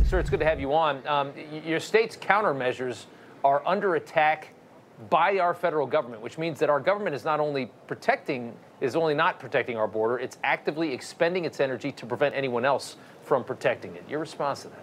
Sir, it's good to have you on. Your state's countermeasures are under attack by our federal government, which means that our government is not only not protecting our border, it's actively expending its energy to prevent anyone else from protecting it. Your response to that?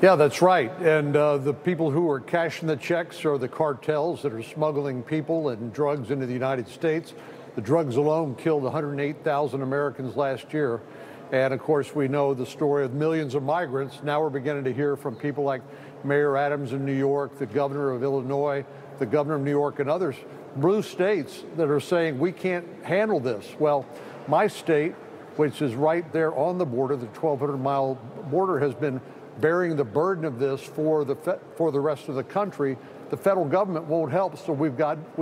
Yeah, that's right. And the people who are cashing the checks are the cartels that are smuggling people and drugs into the United States. The drugs alone killed 108,000 Americans last year. And of course, we know the story of millions of migrants. Now we're beginning to hear from people like Mayor Adams in New York, the governor of Illinois, the governor of New York, and others, blue states that are saying we can't handle this. Well, my state, which is right there on the border, the 1,200-mile border, has been bearing the burden of this for the rest of the country. The federal government won't help, so we've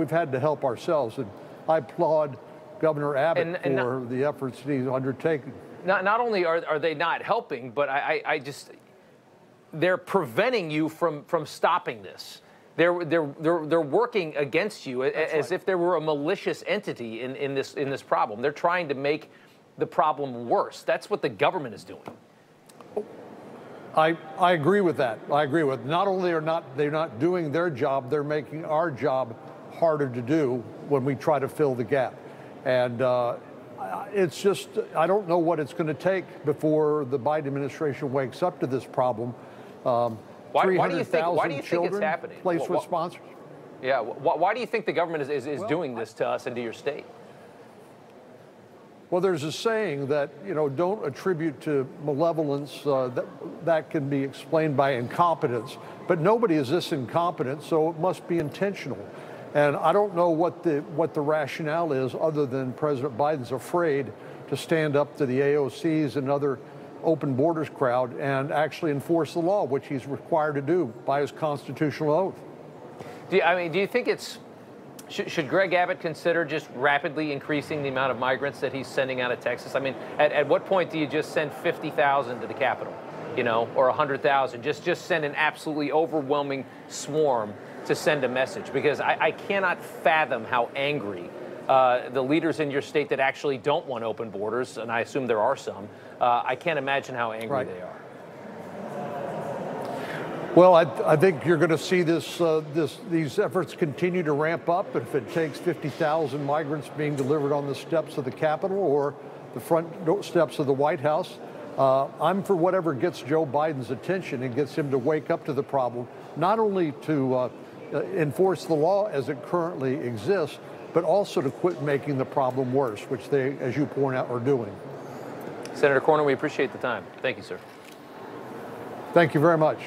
had to help ourselves. And I applaud Governor Abbott for the efforts that he's undertaken. Not only are they not helping, but they're preventing you from stopping this. They're working against you as if there were a malicious entity in this problem. They're trying to make the problem worse. That's what the government is doing. I agree with that. I agree with it. Not only are they're not doing their job, they're making our job harder to do when we try to fill the gap. And it's just, I don't know what it's going to take before the Biden administration wakes up to this problem. Why do you think it's happening? Placed with sponsors. Yeah. Why do you think the government is doing this to us and to your state? Well, there's a saying that, don't attribute to malevolence. That can be explained by incompetence. But nobody is this incompetent, so it must be intentional. And I don't know what the rationale is, other than President Biden's afraid to stand up to the AOCs and other open borders crowd and actually enforce the law, which he's required to do by his constitutional oath. Do you think should Greg Abbott consider just rapidly increasing the amount of migrants that he's sending out of Texas? I mean, at what point do you just send 50,000 to the Capitol, or 100,000? Just send an absolutely overwhelming swarm to send a message, because I cannot fathom how angry the leaders in your state that actually don't want open borders, and I assume there are some, I can't imagine how angry they are. Well, I think you're going to see these efforts continue to ramp up. But if it takes 50,000 migrants being delivered on the steps of the Capitol or the front steps of the White House, I'm for whatever gets Joe Biden's attention and gets him to wake up to the problem, not only to enforce the law as it currently exists, but also to quit making the problem worse, which they, as you point out, are doing. Senator Cornyn, we appreciate the time. Thank you, sir. Thank you very much.